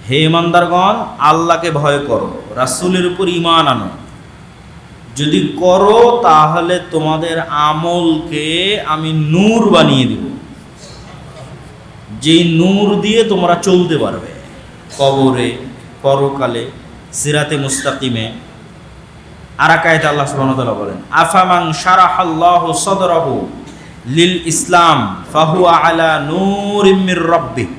হে ইমানদারগণ, আল্লাহকে ভয় করো, রাসূলের উপর ঈমান আনো। যদি করো তাহলে তোমাদের আমলকে আমি নূর বানিয়ে দেব, যেই নূর দিয়ে তোমরা চলতে পারবে কবরে, পরকালে, সিরাতে মুস্তাকিমে। আর এক আয়াতে আল্লাহ সুবহানাহু ওয়া তাআলা বলেন, আফামান শারাহাল্লাহু সাদরাহু লিল ইসলাম ফাহুয়া আলা নূরিম মির রাব্বিহ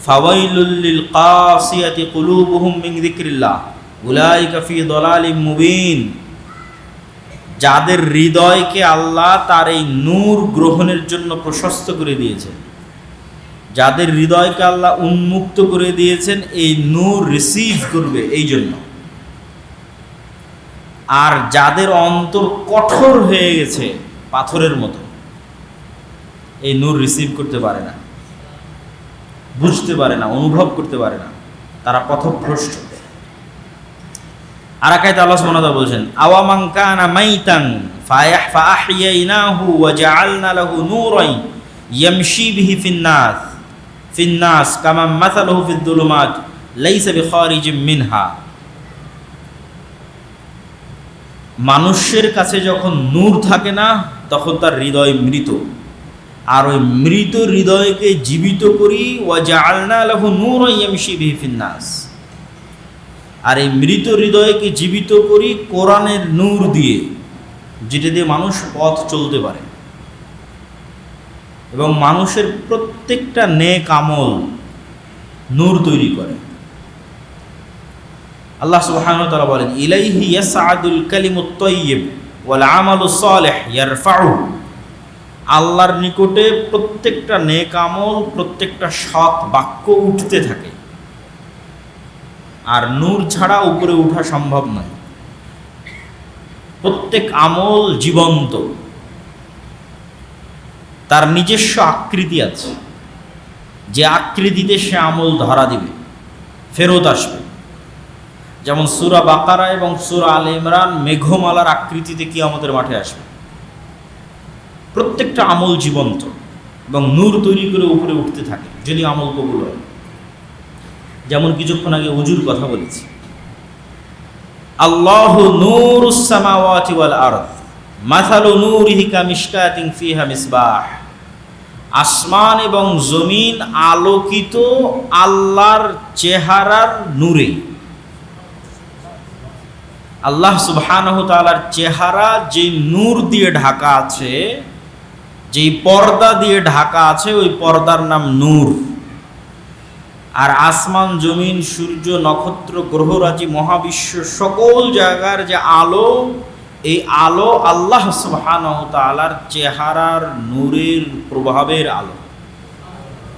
ফাওয়াইলুল লিল কাসিয়াতি কুলুবুহুম মিন যিকরিল্লাহ উলাইকা ফি দালালিম মুবিন। যাদের হৃদয়কে আল্লাহ তার এই নূর গ্রহণের জন্য প্রশস্ত করে দিয়েছেন, যাদের হৃদয়কে আল্লাহ উন্মুক্ত করে দিয়েছেন এই নূর রিসিভ করবে এই জন্য, আর যাদের অন্তর কঠোর হয়ে গেছে পাথরের মতো, এই নূর রিসিভ করতে পারে না, বুঝতে পারে না, অনুভব করতে পারে না, তারা পথভ্রষ্ট। আর এক আয়াতে আল্লাহ সুবহানাহু ওয়া তাআলা বলেছেন, আওয়ামান কানা মাইতান ফাআহইয়াইনাহু ওয়া জাআলনা লাহু নূরান ইয়ামশি বিহি ফিন-নাস কামা মাসালুহু ফিদ-দুলুমাত লাইসা বিখারিজিম মিনহা। মানুষের কাছে যখন নূর থাকে না তখন তার হৃদয় মৃত, আর ওই মৃত হৃদয়কে জীবিত করি, ওয়া জাআলনা লাহু নূরান ইয়ামশি বিহি ফিন-নাস, আর এই মৃত হৃদয়কে জীবিত করি কোরআনের নূর দিয়ে, যেটা দিয়ে মানুষ পথ চলতে পারে। এবং মানুষের প্রত্যেকটা নেক আমল নূর তৈরি করে। আল্লাহ সুবহানাহু ওয়া তাআলা বলেন, ইলাইহি ইয়াসআদুল কালিমুত তাইয়্যিব ওয়াল আমালুস সালিহ ইয়ারফাউ। আল্লাহর নিকটে প্রত্যেকটা নেক আমল, প্রত্যেকটা সৎ বাক্য উঠতে থাকে, আর নূর ছাড়া উপরে ওঠা সম্ভব নয়। প্রত্যেক আমল জীবন্ত, তার নিজস্ব আকৃতি আছে, যে আকৃতিতে সে আমল ধরা দিবে, ফেরত আসবে। যেমন সূরা বাকারা এবং সূরা আলে ইমরান মেঘমালার আকৃতিতে কিয়ামতের মাঠে আসবে। প্রত্যেকটা আমল জীবন্ত এবং নূর তৈরি করে উপরে উঠতে থাকে যদি আমল কবুল হয়। যেমন কিছুক্ষণ আগে ওযুর কথা বলেছি, আল্লাহু নূরুস সামাওয়াতি ওয়াল আরদ মাসালু নূরিহি কামিশকাতিন ফিহা মিসবাহ। আসমান এবং জমিন আলোকিত আল্লাহর চেহারার নূরে। আল্লাহ সুবহানাহু তাআলার চেহারা যে নূর দিয়ে ঢাকা আছে, যেই পর্দা দিয়ে ঢাকা আছে, ওই পর্দার নাম নূর। আর আসমান, জমিন, সূর্য, নক্ষত্র, গ্রহরাজি, মহাবিশ্ব, সকল জায়গার যে আলো, এই আলো আল্লাহ সুবহানাহু তাআলার চেহারার নূরের প্রভাবের আলো।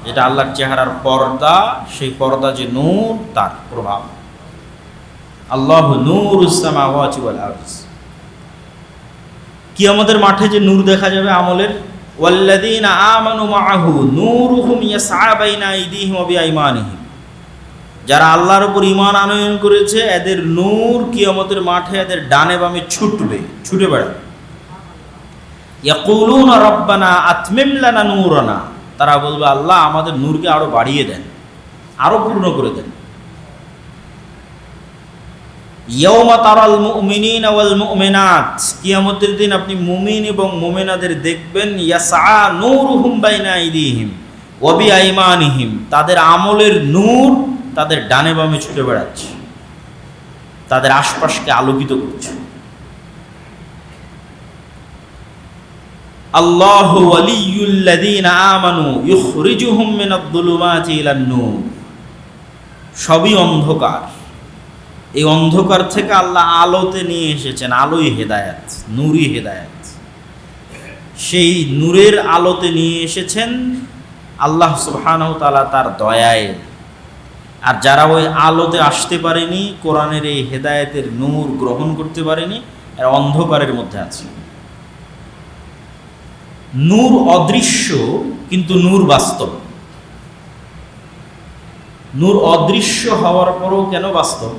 যেটা আল্লাহর চেহারার পর্দা, সেই পর্দা যে নূর, তার প্রভাব। আল্লাহু নূরুস সামাওয়াতি ওয়াল আরদ। কিয়ামতের মাঠে যে নূর দেখা যাবে আমলের, ওয়াল্লাযীনা আমানু মাআহু নূরুহুম ইয়াসআ বাইনা আইদিহিম ওয়া বিআইমানিহিম। যারা আল্লাহর উপর ঈমান আনয়ন করেছে, এদের নূর কিয়ামতের মাঠে এদের ডানে বামে ছুটবে, ছুটে বেড়াবে। ইয়াকুলুনা রাব্বানা আতমিম লানা নূরানা। তারা বলবে, আল্লাহ আমাদের নূরকে আরো বাড়িয়ে দেন, আরো পূর্ণ করে দেন। ইয়াউমা তারাল মুমিনিনা ওয়াল মুমিনাত। কিয়ামতের দিন আপনি মুমিন এবং মুমিনাদের দেখবেন, ইয়াসআ নূরুহুম বাইনা আইদিহিম ওয়া বিআইমানিহিম। তাদের আমলের নূর তাদের ডানে বামে ছুটে বেড়াচ্ছে, তাদের আশপাশকে আলোকিত করছে। আল্লাহু ওয়ালিয়ুল্লাযীনা আমানু ইখরিজুহুম মিনাদ-দুলুমাতি ইলান-নূর। সবই অন্ধকার, এই অন্ধকার থেকে আল্লাহ আলোতে নিয়ে এসেছেন। আলোই হেদায়েত, নূরই হেদায়েত। সেই নূরের আলোতে নিয়ে এসেছেন আল্লাহ সুবহানাহু তাআলা তার দয়ায়। আর যারা ওই আলোতে আসতে পারেনি, কোরআনের এই হেদায়েতের নূর গ্রহণ করতে পারেনি, এরা অন্ধকারের মধ্যে আছে। নূর অদৃশ্য, কিন্তু নূর বাস্তব। নূর অদৃশ্য হওয়ার পরও কেন বাস্তব?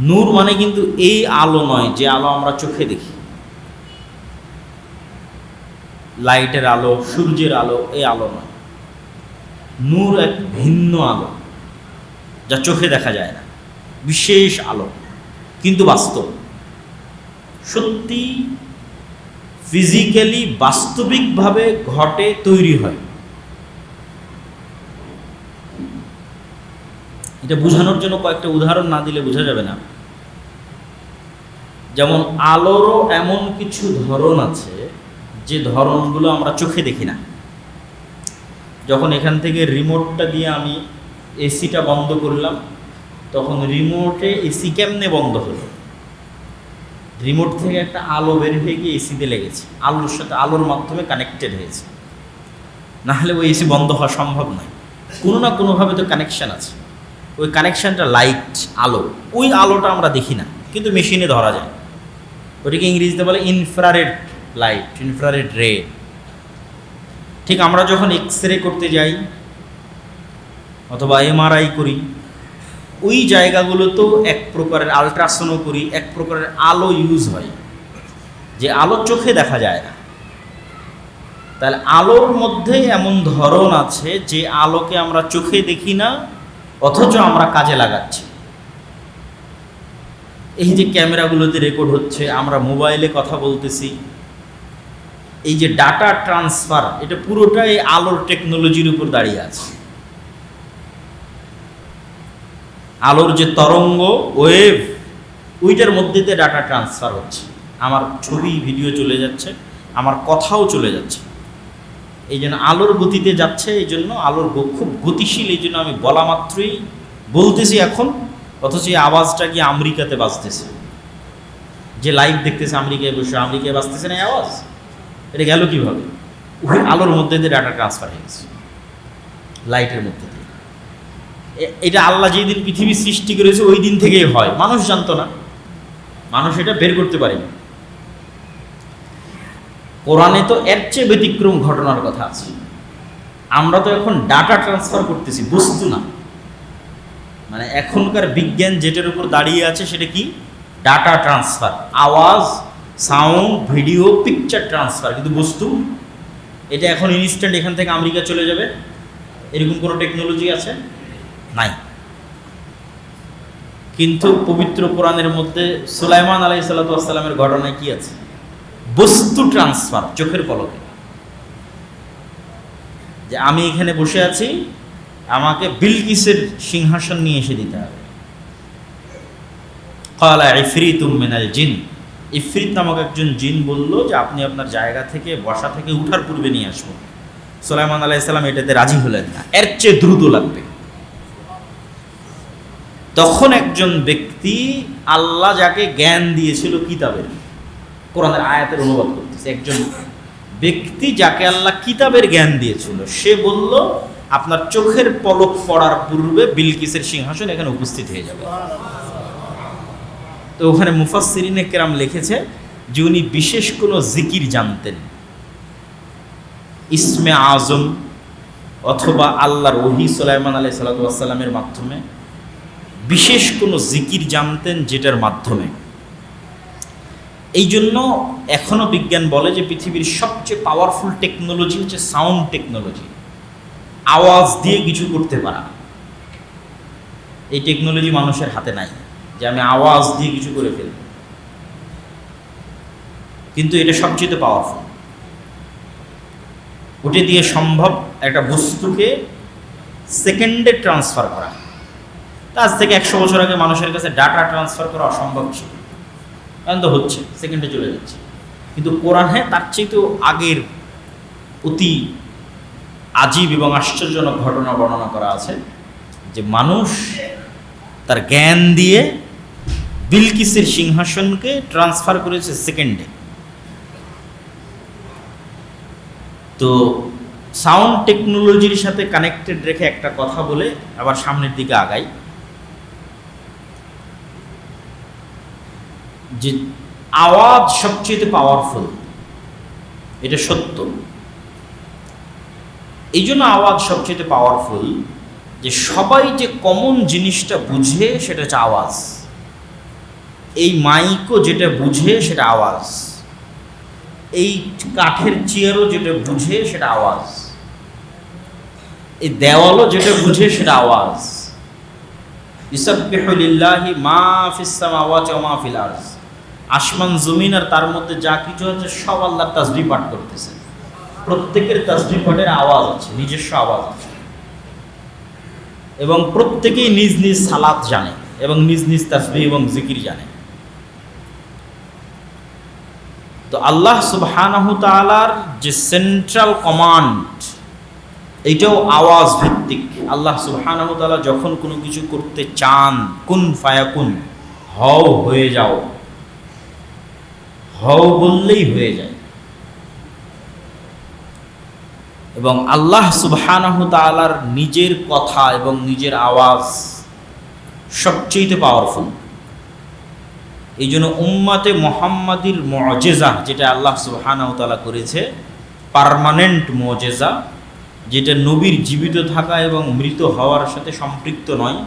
নূর মানে কিন্তু এই আলো নয় যে আলো আমরা চোখে দেখি, লাইটের আলো, সূর্যের আলো, এই আলো নয়। নূর এক ভিন্ন আলো, যা চোখে দেখা যায় না, বিশেষ আলো, কিন্তু বাস্তব, সত্যি ফিজিক্যালি বাস্তবিকভাবে ঘটে, তৈরি হয়। এটা বোঝানোর জন্য কয়েকটা উদাহরণ না দিলে বোঝা যাবে না। যেমন আলোরও এমন কিছু ধরন আছে যে ধরনগুলো আমরা চোখে দেখি না। যখন এখান থেকে রিমোটটা দিয়ে আমি এসিটা বন্ধ করলাম, তখন রিমোটে এসি কেমনে বন্ধ হলো? রিমোট থেকে একটা আলো বের হয়ে গিয়ে এসিতে লেগেছে, আলোর সাথে আলোর মাধ্যমে কানেক্টেড হয়েছে, না হলে ওই এসি বন্ধ হওয়া সম্ভব নয়। কোনো না কোনোভাবে তো কানেকশান আছে। ওই কানেকশানটা লাইট, আলো। ওই আলোটা আমরা দেখি না, কিন্তু মেশিনে ধরা যায়। ওটাকে ইংরেজিতে বলে ইনফ্রারেড লাইট, ইনফ্রারেড রে। ঠিক আমরা যখন এক্স রে করতে যাই অথবা এমআরআই করি, ওই জায়গাগুলোতেও এক প্রকারের আলট্রাসাউন্ডও করি, এক প্রকারের আলো ইউজ হয়, যে আলো চোখে দেখা যায় না। তাহলে আলোর মধ্যে এমন ধরন আছে যে আলোকে আমরা চোখে দেখি না, অথচ আমরা কাজে লাগাচ্ছি। এই যে ক্যামেরাগুলোতে রেকর্ড হচ্ছে, আমরা মোবাইলে কথা বলতেছি, এই যে ডাটা ট্রান্সফার, এটা পুরোটাই আলোর টেকনোলজির উপর দাঁড়িয়ে আছে। আলোর যে তরঙ্গ, ওয়েভ, ওইটার মধ্যে দিয়ে ডাটা ট্রান্সফার হচ্ছে। আমার ছবি, ভিডিও চলে যাচ্ছে, আমার কথাও চলে যাচ্ছে। এই জন্য আলোর গতিতে যাচ্ছে, এই জন্য আলোর খুব গতিশীল। এই জন্য আমি বলা মাত্রই বলতেছি এখন, অথচ এই আওয়াজটা কি আমেরিকাতে বাজতেছে। যে লাইভ দেখতেছে আমেরিকায় বসে, আমেরিকায় বাজতেছে না এই আওয়াজ। এটা গেল কীভাবে? ওই আলোর মধ্যে দিয়ে ডাটা ট্রান্সফার হয়ে গেছে, লাইটের মধ্যে দিয়ে। এটা আল্লাহ যেই দিন পৃথিবী সৃষ্টি করেছে ওই দিন থেকেই হয়, মানুষ জানতো না, মানুষ এটা বের করতে পারেনি। কোরআনে তো এর চেয়ে ব্যতিক্রম ঘটনার কথা আছে। আমরা তো এখন ডাটা ট্রান্সফার করতেছি, বস্তু না। মানে এখনকার বিজ্ঞান যেটার উপর দাঁড়িয়ে আছে সেটা কি? ডাটা ট্রান্সফার, আওয়াজ, সাউন্ড, ভিডিও, পিকচার ট্রান্সফার। কিন্তু বস্তু এটা এখন ইনস্ট্যান্ট এখান থেকে আমেরিকা চলে যাবে, এরকম কোনো টেকনোলজি আছে? নাই। কিন্তু পবিত্র কোরআনের মধ্যে সুলাইমান আলাইহিসসালাতু ওয়াসসালামের ঘটনায় কি আছে? বস্তু ট্রান্সফার, চোখের পলকে। যে আমি এখানে বসে আছি, আমাকে বিলকিসের সিংহাসন নিয়ে এসে দিতে হবে। ক্বালা ইফরিতুম মিনাল জিন, ইফরিত নামক একজন জিন বলল যে আপনি আপনার জায়গা থেকে, বসা থেকে উঠার পূর্বে নিয়ে আসবো। সুলাইমান আলাইহিস সালাম এটাতে রাজি হলেন না, এর চেয়ে দ্রুত লাগবে। তখন একজন ব্যক্তি, আল্লাহ যাকে জ্ঞান দিয়েছিল কিতাবের, কোরআনের আয়াতের অনুবাদ করতেছে, একজন ব্যক্তি যাকে আল্লাহ কিতাবের জ্ঞান দিয়েছিল, সে বলল আপনার চোখের পলক পড়ার পূর্বে বিলকিসের সিংহাসন এখানে উপস্থিত হয়ে যাবে। তো ওখানে মুফাসসিরিনে কেরাম লিখেছে যে উনি বিশেষ কোনো জিকির জানতেন, ইসমে আজম অথবা আল্লাহর ওহী সুলাইমান আলাইহিস সালামের মাধ্যমে বিশেষ কোনো জিকির জানতেন, যেটার মাধ্যমে। এই জন্য এখনো বিজ্ঞান বলে যে পৃথিবীর সবচেয়ে পাওয়ারফুল টেকনোলজি হচ্ছে সাউন্ড টেকনোলজি, আওয়াজ দিয়ে কিছু করতে পারা। এই টেকনোলজি মানুষের হাতে নাই যে আমি আওয়াজ দিয়ে কিছু করে ফেলব, কিন্তু এটা সবচেয়ে পাওয়ারফুল। ওটা দিয়ে সম্ভব একটা বস্তুকে সেকেন্ডে ট্রান্সফার করা। আজ থেকে 100 বছর আগে মানুষের কাছে ডাটা ট্রান্সফার করা অসম্ভব ছিল, এখন তো হচ্ছে, সেকেন্ডে চলে যাচ্ছে। কিন্তু কোরআনে তার চেয়েও আগের অতি আজীব এবং আশ্চর্যজনক ঘটনা বর্ণনা করা আছে, যে মানুষ তার জ্ঞান দিয়ে বিলকিসের সিংহাসনকে ট্রান্সফার করেছে সেকেন্ডে। তো সাউন্ড টেকনোলজির সাথে কানেক্টেড রেখে একটা কথা বলে আবার সামনের দিকে আগাই, যে আওয়াজ সবচেয়ে পাওয়ারফুল, এটা সত্য। এই জন্য আওয়াজ সবচেয়ে পাওয়ারফুল যে সবাই যে কমন জিনিসটা বুঝে সেটা হচ্ছে আওয়াজ। এই মাইকও যেটা বুঝে সেটা আওয়াজ, এই কাঠের চেয়ারও যেটা বুঝে সেটা আওয়াজ। এই দেওয়ালও যেটা বুঝে সেটা আওয়াজ। ইউসাব্বিহু লিল্লাহি মা ফিস সামাওয়াতি ওয়া মা ফিল আরজ, আসমান জমিন আর তার মধ্যে যা কিছু আছে সব আল্লাহর তাসবিহ পাঠ করতেছে। প্রত্যেকের তাসবিহ পাঠের আওয়াজ আছে, নিজস্ব আওয়াজ আছে, এবং প্রত্যেকেই নিজ নিজ সালাত জানে এবং নিজ নিজ তাসবিহ এবং জিকির জানে। তো আল্লাহ সুবহানাহু তাআলার যে সেন্ট্রাল কমান্ড, এইটাও আওয়াজ ভিত্তিক। আল্লাহ সুবহানাহু তাআলা যখন কোনো কিছু করতে চান, কুন ফায়াকুন, হও হয়ে যাও, হও বললেই হয়ে যায়। এবং আল্লাহ সুবহানাহু তাআলার নিজের কথা এবং নিজের আওয়াজ সবচেয়ে পাওয়ারফুল। এই জন্য উম্মাতে মুহাম্মাদির মুআজিজা, যেটা আল্লাহ সুবহানাহু তাআলা করেছে, পার্মানেন্ট মুআজিজা, যেটা নবীর জীবিত থাকা এবং মৃত হওয়ার সাথে সম্পৃক্ত নয়।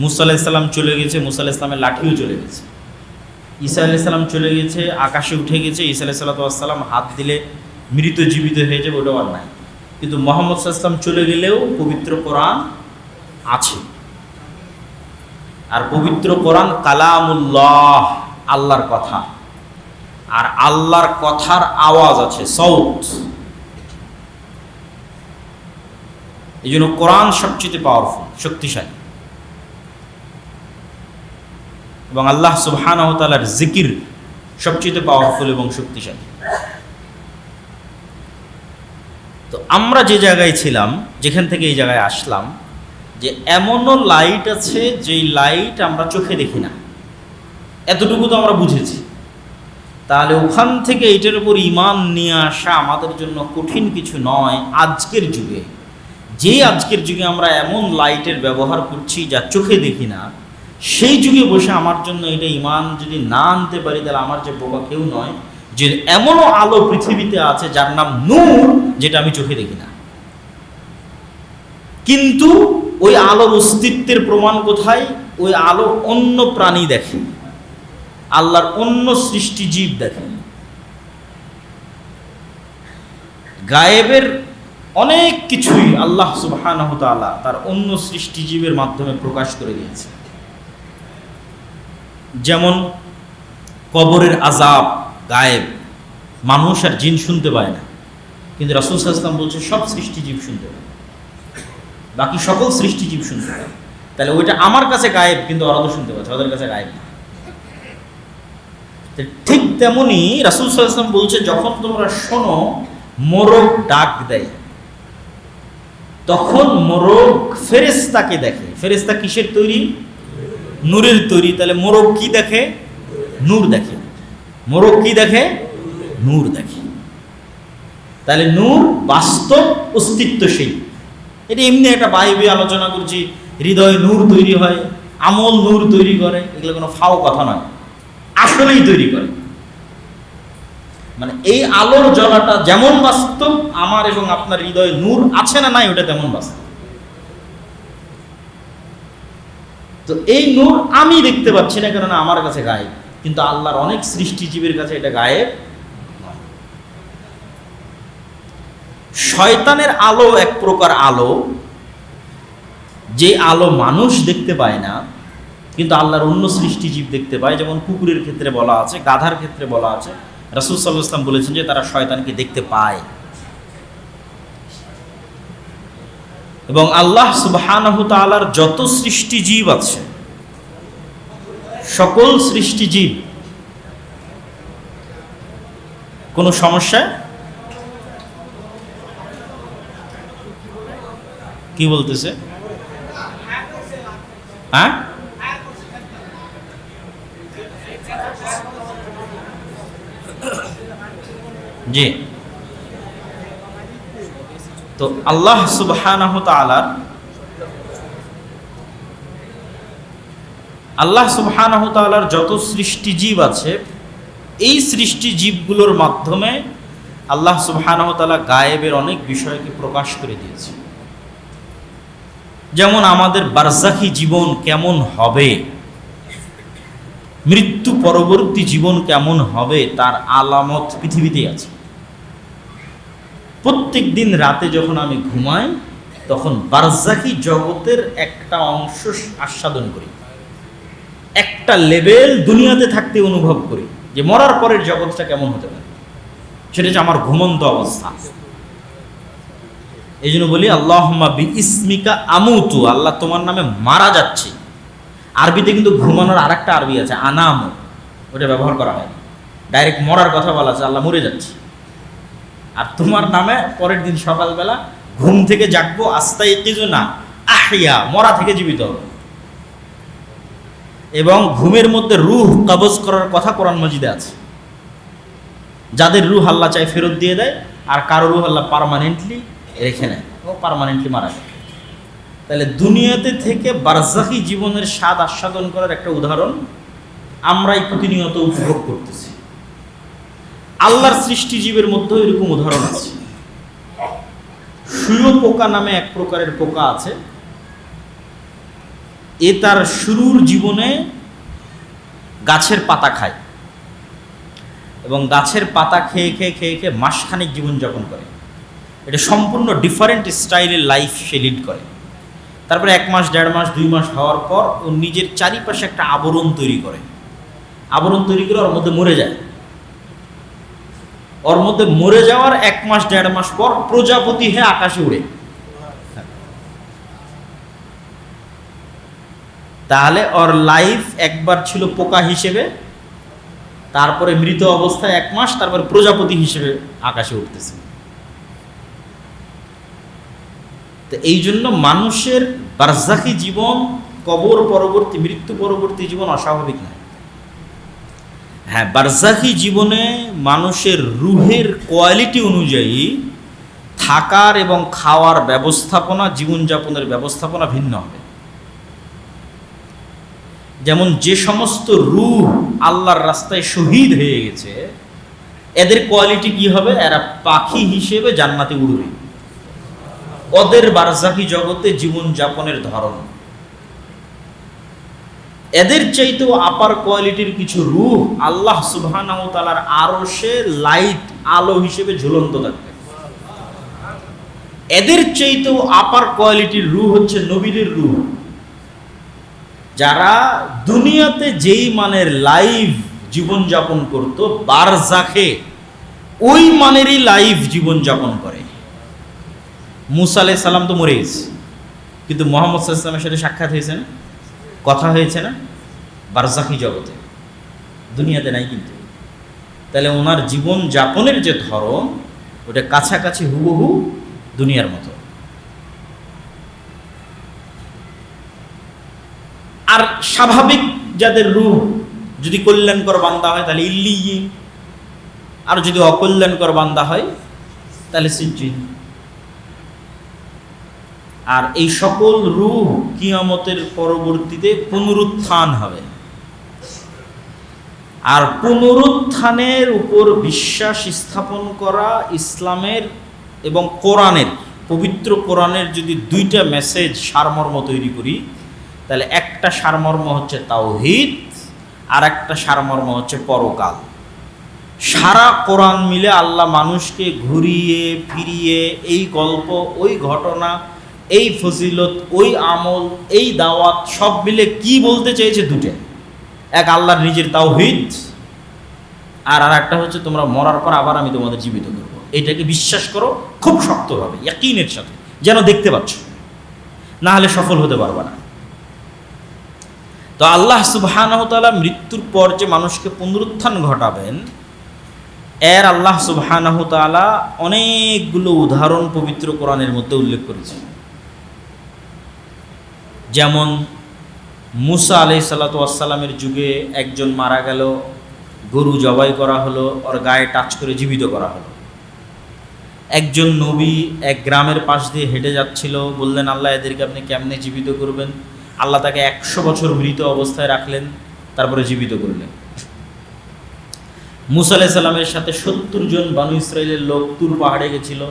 মুসা আলাইহিস সালাম চলে গেছে, মুসা আলাইহিস সালামের লাঠিও চলে গেছে। ঈসা আলাইহিস সালাম চলে গেছে, আকাশে উঠে গেছে, ঈসা আলাইহিস সালাম হাত দিলে মৃত জীবিত হয়ে যাবে, ওটাও আর নাই। কিন্তু মুহাম্মদ সাল্লাল্লাহু আলাইহি ওয়াসাল্লাম চলে গেলেও পবিত্র কোরআন আছে। আর পবিত্র কোরআন কালামুল্লাহ, আল্লাহর কথা, আর আল্লাহর কথার আওয়াজ আছে, সাউত। এই জন্য কোরআন সবচেয়ে পাওয়ারফুল, শক্তিশালী। এবং আল্লাহ সুবহানাহু ওয়া তাআলার জিকির সবচেয়ে পাওয়ারফুল এবং শক্তিশালী। তো আমরা যে জায়গায় ছিলাম, যেখান থেকে এই জায়গায় আসলাম, যে এমনও লাইট আছে যেই লাইট আমরা চোখে দেখি না, এতটুকু তো আমরা বুঝেছি। তাহলে ওখান থেকে এটার উপর ঈমান নিয়ে আসা আমাদের জন্য কঠিন কিছু নয়। আজকের যুগে, আজকের যুগে আমরা এমন লাইটের ব্যবহার করছি যা চোখে দেখি না, সেই যুগে বসে আমার জন্য এটা ঈমান যদি না আনতে পারি, তাহলে আমার যে বোকা কেউ নয়। যে এমনও আলো পৃথিবীতে আছে যার নাম নূর, যেটা আমি চোখে দেখি না, কিন্তু ওই আলোর অস্তিত্বের প্রমাণ কোথায়? ওই আলো অন্য প্রাণী দেখে, আল্লাহর অন্য সৃষ্টি জীব দেখে। গায়েবের অনেক কিছুই আল্লাহ সুবহানাহু ওয়া তাআলা তার অন্য সৃষ্টি জীবের মাধ্যমে প্রকাশ করে দিয়েছে। যেমন কবরের আযাব গায়েব, মানুষ আর জিন শুনতে পায় না, কিন্তু রাসূল সাল্লাল্লাহু আলাইহি ওয়াসাল্লাম বলছে সব সৃষ্টি জীব শুনতে পায়, বাকি সকল সৃষ্টি জীব শুনতে পায়। তাহলে ওইটা আমার কাছে গায়েব, কিন্তু ওরা তো শুনতে পাচ্ছে, ওদের কাছে গায়েব না। ঠিক তেমনি রাসূল সাল্লাল্লাহু আলাইহি ওয়াসাল্লাম বলছে, যখন তোমরা শোনো মোরগ ডাক দেয়, তখন মোরগ ফেরেশতাকে দেখে। ফেরেশতা কিসের তৈরি? নূরের তৈরি। তাহলে মোরগ কি দেখে? নূর দেখে। মোরগ কি দেখে? নূর দেখে। তাহলে নূর বাস্তব অস্তিত্বশীল। এটা এমনি একটা বাইবে আলোচনা করছি, হৃদয়ে নূর তৈরি হয়, আমল নূর তৈরি করে, এগুলো কোনো ফাও কথা নয়, আসলেই তৈরি করে। মানে এই আলোর জ্বলাটা যেমন বাস্তব, আমার এবং আপনার হৃদয়ে নূর আছে না নাই, ওটা তেমন বাস্তব। তো এই নূর আমি দেখতে পাচ্ছি না, কেননা আমার কাছে গায়েব, কিন্তু আল্লাহর অনেক সৃষ্টিজীবের কাছে এটা গায়েব। শয়তানের আলো এক প্রকার আলো, যে আলো মানুষ দেখতে পায় না, কিন্তু আল্লাহর অন্য সৃষ্টিজীব দেখতে পায়। যেমন কুকুরের ক্ষেত্রে বলা আছে, গাধার ক্ষেত্রে বলা আছে, রাসূল সাল্লাল্লাহু আলাইহি ওয়াসাল্লাম বলেছেন যে তারা শয়তানকে দেখতে পায়। এবং আল্লাহ সুবহানাহু তাআলার যত সৃষ্টিজীব আছে, সকল সৃষ্টিজীব কোনো সমস্যা, কি বলতেছে? হ্যাঁ, জি। তো আল্লাহ সুবহানাহু তাআলার যত সৃষ্টিজীব আছে, এই সৃষ্টিজীবগুলোর মাধ্যমে আল্লাহ সুবহানাহু তাআলা গায়েবের অনেক বিষয়কে প্রকাশ করে দিয়েছে। যেমন আমাদের বারজাখি জীবন কেমন হবে, মৃত্যু পরবর্তী জীবন কেমন হবে, তার আলামত পৃথিবীতেই আছে। প্রত্যেক দিন রাতে যখন আমি ঘুমাই, তখন বারজাখী জগতের একটা অংশ আস্বাদন করি, একটা লেভেল দুনিয়াতে থাকতে অনুভব করি যে মরার পরের জগৎটা কেমন হতে পারে, সেটা হচ্ছে আমার ঘুমন্ত অবস্থা। এই জন্য বলি আল্লাহুম্মা বি ইসমিকা আমুতু, আল্লাহ তোমার নামে মারা যাচ্ছি। আরবিতে কিন্তু ঘুমানোর আর একটা আরবি আছে আনাম, ওটা ব্যবহার করা হয়, ডাইরেক্ট মরার কথা বলা আছে, আল্লাহ মরে যাচ্ছি। আর তোমার নামে পরের দিন সকালবেলা ঘুম থেকে জাগবো, আস্তাই কিছু না আহিয়া, মরা থেকে জীবিত হবে। এবং ঘুমের মধ্যে রূহ কবজ করার কথা কোরআন মাজিদে আছে, যাদের রূহ আল্লাহ চাই ফেরত দিয়ে দেয়, আর কারো রূহ আল্লাহ পার্মানেন্টলি রেখে নেয়, ও পার্মানেন্টলি মারা যায়। তাহলে দুনিয়াতে থেকে বারজাখী জীবনের স্বাদ আস্বাদন করার একটা উদাহরণ আমরাই প্রতিনিয়ত উপভোগ করতেছি। আল্লাহর সৃষ্টি জীবের মধ্যেও এরকম উদাহরণ আছে। শুঁয়ো পোকা নামে এক প্রকারের পোকা আছে, এ তার শুরুর জীবনে গাছের পাতা খায় এবং গাছের পাতা খেয়ে খেয়ে খেয়ে খেয়ে মাসখানেক জীবনযাপন করে। এটা সম্পূর্ণ ডিফারেন্ট স্টাইলের লাইফ সে লিড করে। তারপরে 1 মাস 1.5 মাস 2 মাস হওয়ার পর ও নিজের চারিপাশে একটা আবরণ তৈরি করে, আবরণ তৈরি করে ওর মধ্যে মরে যায়। ওর মধ্যে মরে যাওয়ার 1 মাস 1.5 মাস পর প্রজাপতি হয়ে আকাশে উড়ে। তাহলে ওর লাইফ একবার ছিল পোকা হিসেবে, তারপরে মৃত অবস্থায় 1 মাস, তারপরে প্রজাপতি হিসেবে আকাশে উঠতেছে। তো এই জন্য মানুষের বারজাখী জীবন, কবর পরবর্তী, মৃত্যু পরবর্তী জীবন অস্বাভাবিক নয়। হ্যাঁ, বারজাখী জীবনে মানুষের রুহের কোয়ালিটি অনুযায়ী থাকার এবং খাওয়ার ব্যবস্থাপনা, জীবনযাপনের ব্যবস্থাপনা ভিন্ন হবে। যেমন যে সমস্ত রূহ আল্লাহর রাস্তায় শহীদ হয়ে গেছে, এদের কোয়ালিটি কি হবে? এরা পাখি হিসেবে জান্নাতে উড়বে। ওদের বারজাখী জগতে জীবনযাপনের ধরন, এদের চাইতেও আপার কোয়ালিটির কিছু রূহ আল্লাহ সুবহানাহু ওয়া তাআলার আরশে লাইট, আলো হিসেবে ঝুলন্ত থাকবে। এদের চাইতেও আপার কোয়ালিটির রূহ হচ্ছে নবীদের রূহ, যারা দুনিয়াতে যেই মানের লাইফ জীবনযাপন করত, বারজাখে ওই মানেরই লাইফ জীবনযাপন করে। মুসা আলাইহিস সালাম তো মরে গেছে, কিন্তু মুহাম্মদ সাল্লাল্লাহু আলাইহি ওয়াসাল্লামের সাথে সাক্ষাৎ হয়েছে না, কথা হয়েছে না বারজাখী জগতে, দুনিয়াতে নাই কিন্তু। তাহলে ওনার জীবন যাপনের যে ধরন, ওটা কাছাকাছি হুবহু দুনিয়ার মতো। আর স্বাভাবিক যাদের রূহ যদি কল্যাণকর বান্দা হয় তাহলে ইল্লিয়িন, আর যদি অকল্যাণকর বান্দা হয় তাহলে সিজ্জিন। আর এই সকল রূহ কিয়ামতের পরবর্তীতে পুনরুত্থান হবে। আর পুনরুত্থানের উপর বিশ্বাস স্থাপন করা ইসলামের এবং কোরআনের, পবিত্র কোরআনের যদি 2টা মেসেজ সারমর্ম তৈরি করি, তাহলে একটা সারমর্ম হচ্ছে তাওহীদ, আর একটা সারমর্ম হচ্ছে পরকাল। সারা কোরআন মিলে আল্লাহ মানুষকে ঘুরিয়ে ফিরিয়ে এই গল্প, ওই ঘটনা, এই ফজিলত, ওই আমল, এই দাওয়াত সব মিলে কি বলতে চেয়েছে? 2টা। এক আল্লাহর নিজের তাওহীদ, আর একটা হচ্ছে তোমরা মরার পর আবার আমি তোমাদের জীবিত করব। এটাকে বিশ্বাস করো খুব শক্তভাবে, ইয়াকিনের সাথে, যেন দেখতে পাচ্ছ, না হলে সফল হতে পারবে না। তো আল্লাহ সুবহানাহু ওয়া তাআলা মৃত্যুর পর যে মানুষকে পুনরুত্থান ঘটাবেন, এর আল্লাহ সুবহানাহু ওয়া তাআলা অনেকগুলো উদাহরণ পবিত্র কোরআনের মধ্যে উল্লেখ করেছেন। যেমন মুসা আলাইহিসসালাতু ওয়াসসালামের যুগে একজন মারা গেল, গরু জবাই করা হলো, ওর গায়ে টাচ করে জীবিত করা হলো। একজন নবী এক গ্রামের পাশ দিয়ে হেঁটে যাচ্ছিল, বললেন আল্লাহ এদেরকে আপনি কেমনে জীবিত করবেন? আল্লাহ তাকে 100 বছর মৃত অবস্থায় রাখলেন, তারপরে জীবিত করলেন। মুসা আলাইহিস সালামের সাথে 70 জন বানু ইসরাইলের লোক তুর পাহাড়ে গেছিল,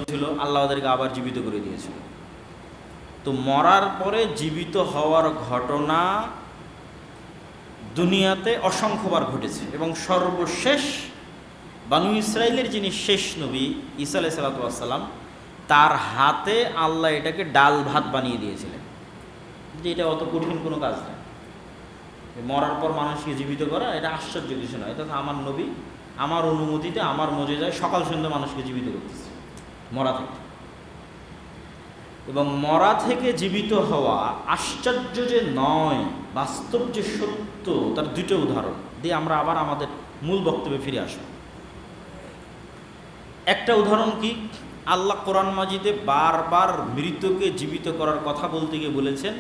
আল্লাহ ওদেরকে আবার জীবিত করে দিয়েছিল। তো মরার পরে জীবিত হওয়ার ঘটনা দুনিয়াতে অসংখ্যবার ঘটেছে, এবং সর্বশেষ বানু ইসরাইলের যিনি শেষ নবী ঈসা আলাইহিস সালাম, তার হাতে আল্লাহ এটাকে ডাল ভাত বানিয়ে দিয়েছিলেন, যে এটা অত কঠিন কোনো কাজ না। মরার পর মানুষকে জীবিত করা এটা আশ্চর্য কিছু নয়। এটা আমার নবী আমার অনুমতিতে আমার মজেদায় সকাল সন্ধ্যা মানুষকে জীবিত করতেছে মরা থেকে। এবং মরা থেকে জীবিত হওয়া আশ্চর্য যে নয়, বাস্তব যে সত্য, তার দুটো উদাহরণ দিয়ে আমরা আবার আমাদের মূল বক্তব্যে ফিরে আসব। একটা উদাহরণ কি, আল্লাহ কোরআন মাজিদে বারবার মৃতকে জীবিত করার কথা বলতে গিয়ে বলেছেন,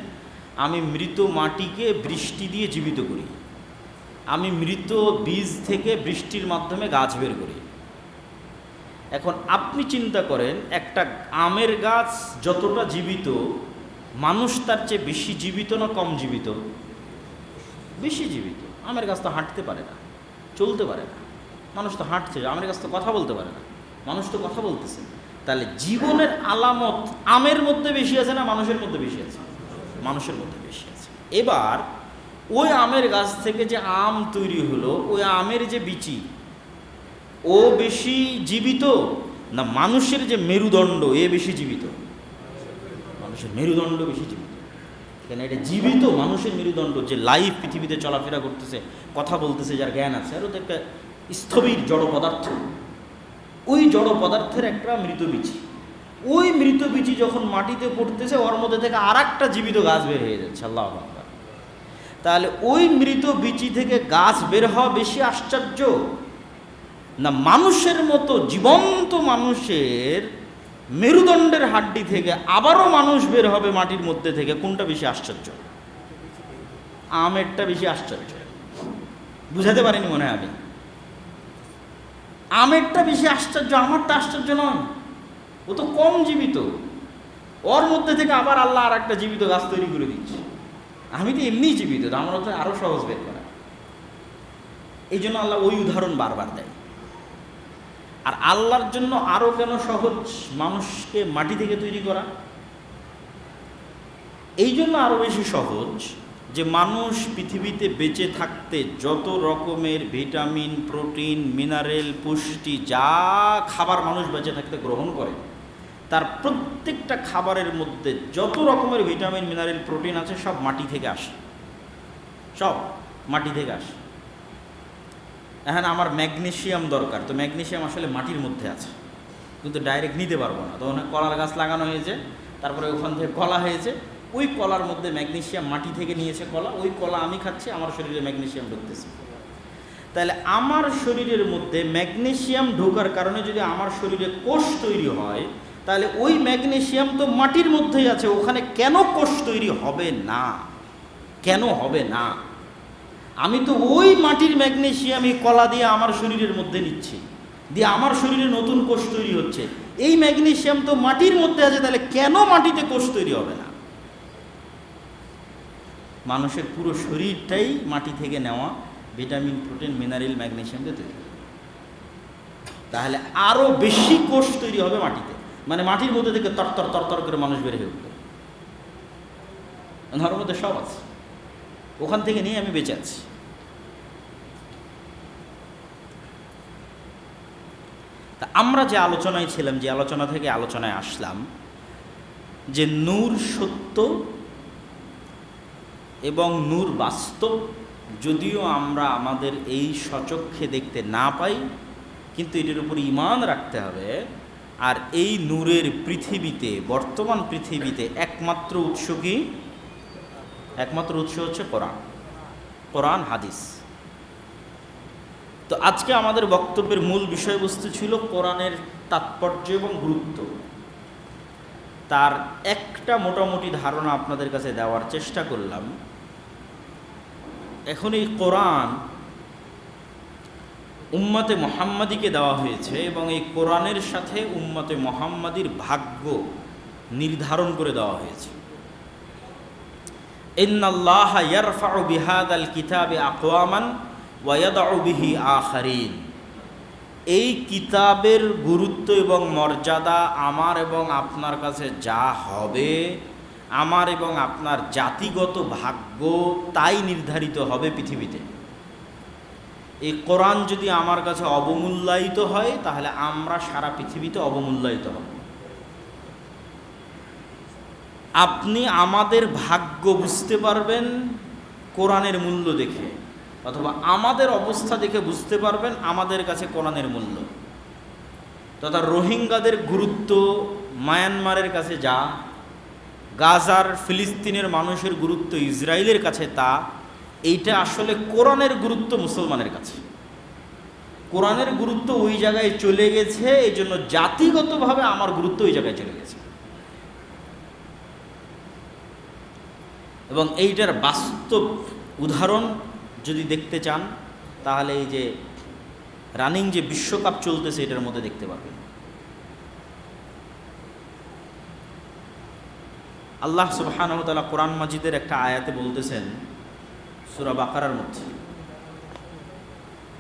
আমি মৃত মাটিকে বৃষ্টি দিয়ে জীবিত করি, আমি মৃত বীজ থেকে বৃষ্টির মাধ্যমে গাছ বের করি। এখন আপনি চিন্তা করেন, একটা আমের গাছ যতটা জীবিত, মানুষ তার চেয়ে বেশি জীবিত না কম জীবিত? বেশি জীবিত। আমের গাছ তো হাঁটতে পারে না, চলতে পারে না, মানুষ তো হাঁটছে, আমের গাছ তো কথা বলতে পারে না, মানুষ তো কথা বলতেছে। তাহলে জীবনের আলামত আমের মধ্যে বেশি আছে না মানুষের মধ্যে বেশি আছে? মানুষের মধ্যে বেশি আছে। এবার ওই আমের গাছ থেকে যে আম তৈরি হলো, ওই আমের যে বিচি, ও বেশি জীবিত না মানুষের যে মেরুদণ্ড এ বেশি জীবিত? মানুষের মেরুদণ্ড বেশি জীবিত। কেন এটা জীবিত মানুষের মেরুদণ্ড, যে লাইফ পৃথিবীতে চলাফেরা করতেছে, কথা বলতেছে, যার জ্ঞান আছে, আর ওদের একটা স্থবির জড় পদার্থ। ওই জড় পদার্থের একটা মৃত বিচি, ওই মৃত বিচি যখন মাটিতে পড়তেছে, ওর মধ্যে থেকে আর একটা জীবিত গাছ বের হয়ে যাচ্ছে। আল্লাহু আকবার। তাহলে ওই মৃত বিচি থেকে গাছ বের হওয়া বেশি আশ্চর্য না মানুষের মতো জীবন্ত মানুষের মেরুদণ্ডের হাড্ডি থেকে আবারও মানুষ বের হবে মাটির মধ্যে থেকে? কোনটা বেশি আশ্চর্য? আমেরটা বেশি আশ্চর্য। বুঝাতে পারিনি মনে হয় আমি। আমেরটা বেশি আশ্চর্য, আমারটা আশ্চর্য নয়। ও তো কম জীবিত, ওর মধ্যে থেকে আবার আল্লাহ আর একটা জীবিত গাছ তৈরি করে দিচ্ছে। আমি তো এমনিই জীবিত, আমার হচ্ছে আরও সহজ বের করা। এই জন্য আল্লাহ ওই উদাহরণ বারবার দেয়। আর আল্লাহর জন্য আরও কেন সহজ মানুষকে মাটি থেকে তৈরি করা? এই জন্য আরও বেশি সহজ যে মানুষ পৃথিবীতে বেঁচে থাকতে যত রকমের ভিটামিন, প্রোটিন, মিনারেল, পুষ্টি, যা খাবার মানুষ বেঁচে থাকতে গ্রহণ করে, তার প্রত্যেকটা খাবারের মধ্যে যত রকমের ভিটামিন, মিনারেল, প্রোটিন আছে সব মাটি থেকে আসে, সব মাটি থেকে আসে। এখন আমার ম্যাগনেশিয়াম দরকার, তো ম্যাগনেশিয়াম আসলে মাটির মধ্যে আছে, কিন্তু ডাইরেক্ট নিতে পারবো না। তখন কলার গাছ লাগানো হয়েছে, তারপরে ওখান থেকে কলা হয়েছে, ওই কলার মধ্যে ম্যাগনেশিয়াম মাটি থেকে নিয়েছে কলা, ওই কলা আমি খাচ্ছি, আমার শরীরে ম্যাগনেশিয়াম ঢুকতেছে। তাহলে আমার শরীরের মধ্যে ম্যাগনেশিয়াম ঢোকার কারণে যদি আমার শরীরে কোষ তৈরি হয়, তাহলে ওই ম্যাগনেশিয়াম তো মাটির মধ্যেই আছে, ওখানে কেন কোষ তৈরি হবে না? কেন হবে না? আমি তো ওই মাটির ম্যাগনেশিয়ামই কলা দিয়ে আমার শরীরের মধ্যে নিচ্ছি, দিয়ে আমার শরীরে নতুন কোষ তৈরি হচ্ছে। এই ম্যাগনেশিয়াম তো মাটির মধ্যে আছে, তাহলে কেন মাটিতে কোষ তৈরি হবে না? মানুষের পুরো শরীরটাই মাটি থেকে নেওয়া ভিটামিন, প্রোটিন, মিনারেল, ম্যাগনেশিয়াম দিয়ে তৈরি। তাহলে আরও বেশি কোষ তৈরি হবে মাটিতে, মানে মাটির মধ্যে থেকে তরতর তরতর করে মানুষ বের হয়ে উঠবে। ওর মধ্যে সব আছে, ওখান থেকে নিয়ে আমি বেঁচে আছি। তা আমরা যে আলোচনায় ছিলাম, যে আলোচনা থেকে আলোচনায় আসলাম, যে নূর সত্য এবং নূর বাস্তব, যদিও আমরা আমাদের এই সচক্ষে দেখতে না পাই, কিন্তু এটার উপর ঈমান রাখতে হবে। আর এই নূরের পৃথিবীতে, বর্তমান পৃথিবীতে একমাত্র উৎস কি? একমাত্র উৎস হচ্ছে কোরআন, কোরআন হাদিস। তো আজকে আমাদের বক্তব্যের মূল বিষয়বস্তু ছিল কোরআনের তাৎপর্য এবং গুরুত্ব। তার একটা মোটামুটি ধারণা আপনাদের কাছে দেওয়ার চেষ্টা করলাম। এখন এই কোরআন উম্মতে মুহাম্মাদিকে দেওয়া হয়েছে, এবং এই কোরআনের সাথে উম্মতে মুহাম্মাদির ভাগ্য নির্ধারণ করে দেওয়া হয়েছে। ইন্নাল্লাহা ইয়ারফাউ বিহাদাল কিতাবি আকওয়ামান ওয়া ইয়াদউ বিহি আখারিন। এই কিতাবের গুরুত্ব এবং মর্যাদা আমার এবং আপনার কাছে যা হবে, আমার এবং আপনার জাতিগত ভাগ্য তাই নির্ধারিত হবে পৃথিবীতে। এই কোরআন যদি আমার কাছে অবমূল্যায়িত হয়, তাহলে আমরা সারা পৃথিবীতে অবমূল্যায়িত হব। আপনি আমাদের ভাগ্য বুঝতে পারবেন কোরআনের মূল্য দেখে, অথবা আমাদের অবস্থা দেখে বুঝতে পারবেন আমাদের কাছে কোরআনের মূল্য। তথা রোহিঙ্গাদের গুরুত্ব মায়ানমারের কাছে যা, গাজার ফিলিস্তিনের মানুষের গুরুত্ব ইসরায়েলের কাছে তা, এইটা আসলে কোরআনের গুরুত্ব মুসলমানের কাছে। কোরআনের গুরুত্ব ওই জায়গায় চলে গেছে, এই জন্য জাতিগতভাবে আমার গুরুত্ব ওই জায়গায় চলে গেছে। এবং এইটার বাস্তব উদাহরণ যদি দেখতে চান, তাহলে এই যে রানিং যে বিশ্বকাপ চলতেছে এটার মধ্যে দেখতে পাবেন। আল্লাহ সুবহানাহু ওয়া তাআলা কোরআন মাজিদের একটা আয়াতে বলতেছেন সূরা বাকারার মধ্যে,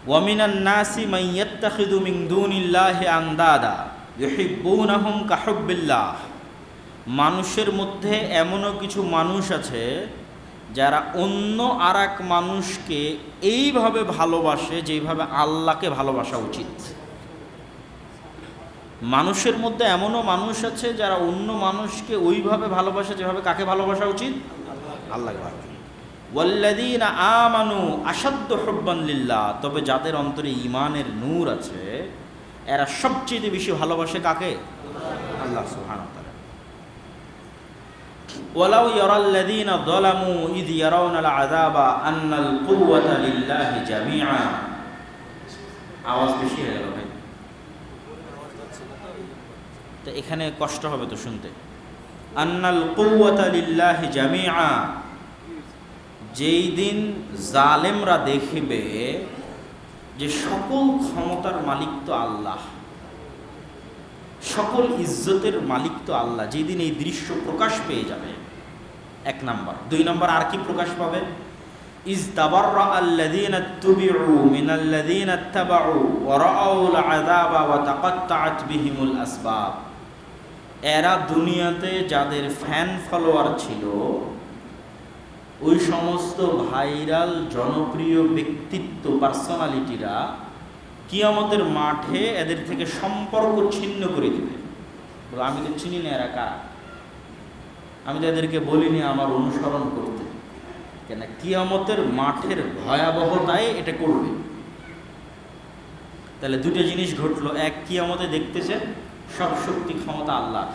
ওয়া মিনান নাসি মান ইয়াত্তাখিযু মিন দুনিল্লাহি আনদাদা ইউহিব্বুনাহুম কাহুব্বিল্লাহ। মানুষের মধ্যে এমনও কিছু মানুষ আছে যারা অন্য আর এক মানুষকে এইভাবে ভালোবাসে যেইভাবে আল্লাহকে ভালোবাসা উচিত। মানুষের মধ্যে এমনও মানুষ আছে যারা অন্য মানুষকে ওইভাবে ভালোবাসে যেভাবে কাকে ভালোবাসা উচিত? আল্লাহকে ভালোবাসে। ওয়াল্লাযীনা আমানু আশাদ্দু হুব্বান লিল্লাহ, তবে যাদের অন্তরে ঈমানের নূর আছে এরা সবচেয়ে বেশি ভালোবাসে কাকে? আল্লাহ সুবহানাহু ওয়া তাআলা। ওয়ালাউ ইয়ারাল্লাযীনা যালামু ইয ইয়ারাউনাল আযাবা আন্নাল কুওয়াতা লিল্লাহি জামিআ। আওয়াজ বেশি হয়ে গেল ভাই, তো এখানে কষ্ট হবে তো শুনতে। আন্নাল কুওয়াতা লিল্লাহি জামিআ, যেই দিন জালেমরা দেখবে যে সকল ক্ষমতার মালিক তো আল্লাহ, সকল ইজ্জতের মালিক তো আল্লাহ, যেদিন এই দৃশ্য প্রকাশ পেয়ে যাবে, এক নাম্বার। দুই নাম্বার আর কি প্রকাশ পাবে? ইজ তাবাররা আল্লাযীনা তুবিউ মিনাল্লাযীনা ইত্তাবাউ ওয়া রাআউল আযাবা ওয়া তাকাত্তাআত বিহিমুল আসবাব। এরা দুনিয়াতে যাদের ফ্যান ফলোয়ার ছিল, ওই সমস্ত ভাইরাল জনপ্রিয় ব্যক্তিত্ব পার্সোনালিটিরা কিয়ামতের মাঠে এদের থেকে সম্পর্ক ছিন্ন করে দিবে। আমি তো চিনি না এরা কারা, আমি তো এদেরকে বলিনি আমার অনুসরণ করতে, কেন কিয়ামতের মাঠের ভয়াবহতায় এটা করবে। তাহলে দুটো জিনিস ঘটলো, এক কিয়ামতে দেখতেছে সব শক্তি ক্ষমতা আল্লাহর।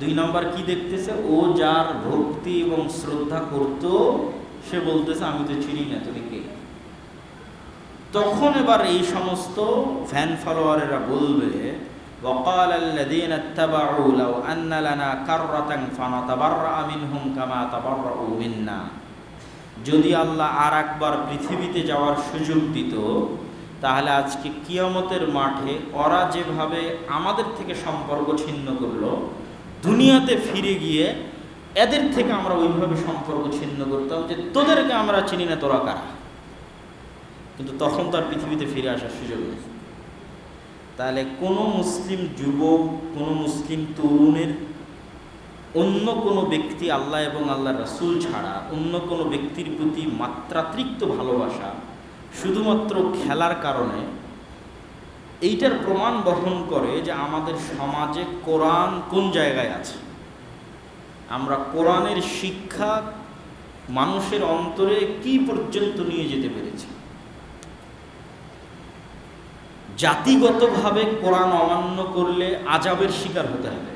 দুই নম্বর কি দেখতেছে? ও যার ভক্তি এবং শ্রদ্ধা করত সে বলতেছে আমি তো চিনি না, তুমি কে? তখন এবার এই সমস্ত ফ্যান ফলোয়ারেরা বলবে ওয়াকাল আল্লাযীনা ইত্তাবাউ লাউ আন্না লানা কাররাতান ফানাতাবাররা মিনহুম কামা তাবাররাউ মিন্না। যদি আল্লাহ আর একবার পৃথিবীতে যাওয়ার সুযোগ দিত, তাহলে আজকে কিয়ামতের মাঠে ওরা যেভাবে আমাদের থেকে সম্পর্ক ছিন্ন করলো, দুনিয়াতে ফিরে গিয়ে এদের থেকে আমরা ওইভাবে সম্পর্ক ছিন্ন করতাম যে তোদেরকে আমরা চিনি না, তোরা কারা। কিন্তু তখন তো আর পৃথিবীতে ফিরে আসার সুযোগ নেই। তাহলে কোনো মুসলিম যুবক, কোনো মুসলিম তরুণের অন্য কোনো ব্যক্তি আল্লাহ এবং আল্লাহ রাসূল ছাড়া অন্য কোনো ব্যক্তির প্রতি মাত্রাতিরিক্ত ভালোবাসা শুধুমাত্র খেলার কারণে, এইটার প্রমাণ বহন করে যে আমাদের সমাজে কোরআন কোন জায়গায় আছে। আমরা কোরআনের শিক্ষা মানুষের অন্তরে কি পর্যন্ত নিয়ে যেতে পেরেছি। জাতিগতভাবে কোরআন অমান্য করলে আযাবের শিকার হতে হবে।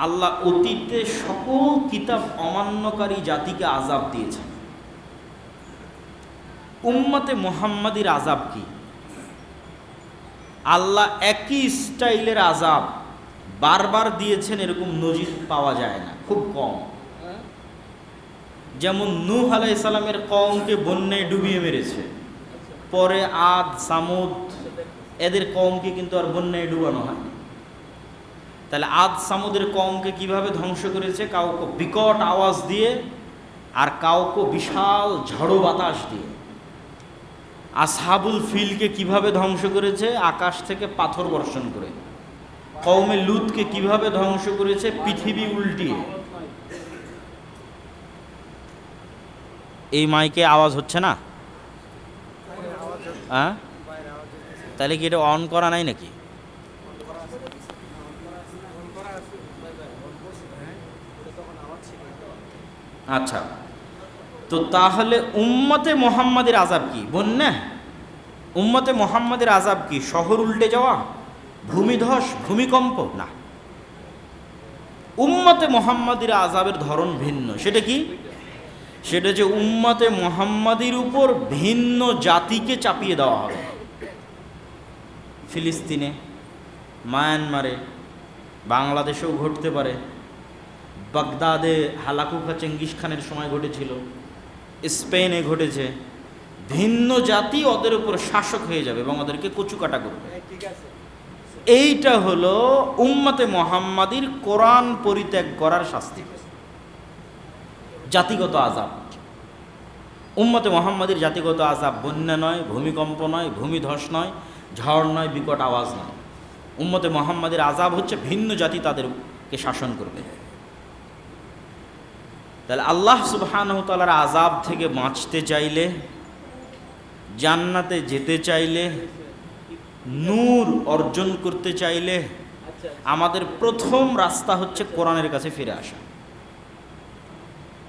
আল্লাহ অতীতে সকল কিতাব অমান্যকারী জাতিকে আযাব দিয়েছেন। উম্মতে মুহাম্মাদির আযাব কি? আল্লাহ একই স্টাইলের আযাব বারবার দিয়েছেন এরকম নজির পাওয়া যায় না, খুব কম। যেমন নূহ আলাইহিস সালামের কওমকে বন্যায় ডুবিয়ে মেরেছে, পরে আদ সামুদ এদের কওমকে কিন্তু আর বন্যায় ডুবানো হয়নি। তাহলে আদ সামুদের কওমকে কিভাবে ধ্বংস করেছে? কাউকে বিকট আওয়াজ দিয়ে আর কাউকে বিশাল ঝড়ো বাতাস দিয়ে। আসহাবুল ফিলকে কিভাবে ধ্বংস করেছে? আকাশ থেকে পাথর বর্ষণ করে। কওমে লুতকে কিভাবে ধ্বংস করেছে? পৃথিবী উল্টিয়ে। এই মাইকে আওয়াজ হচ্ছে না? হ্যাঁ, তাহলে কি এটা অন করা নাই নাকি? আচ্ছা, তো তাহলে উম্মতে মুহাম্মাদের আযাব কি? বন্যা? উম্মতে মুহাম্মাদের আযাব কি? শহর উল্টে যাওয়া, ভূমিধস, ভূমিকম্প? না, উম্মতে মুহাম্মাদের আযাবের ধরন ভিন্ন। সেটা কি? সেটা যে উম্মতে মুহাম্মাদের উপর ভিন্ন জাতিকে চাপিয়ে দেওয়া হবে। ফিলিস্তিনে, মায়ানমারে, বাংলাদেশেও ঘটতে পারে, বাগদাদে হালাকুকা চেঙ্গিস খানের সময় ঘটেছিল, স্পেনে ঘটেছে। ভিন্ন জাতি ওদের উপর শাসক হয়ে যাবে এবং ওদেরকে কচুকাটা করবে। এইটা হলো উম্মতে মুহাম্মাদির কোরআন পরিত্যাগ করার শাস্তি, জাতিগত আযাব। উম্মতে মুহাম্মাদির জাতিগত আযাব বন্যা নয়, ভূমিকম্প নয়, ভূমিধস নয়, ঝড় নয়, বিকট আওয়াজ নয়। উম্মতে মুহাম্মাদির আযাব হচ্ছে ভিন্ন জাতি তাদেরকে শাসন করবে। তাহলে আল্লাহ সুবহানাহু ওয়া তাআলার আযাব থেকে বাঁচতে চাইলে, জান্নাতে যেতে চাইলে, নূর অর্জন করতে চাইলে আমাদের প্রথম রাস্তা হচ্ছে কোরআনের কাছে ফিরে আসা।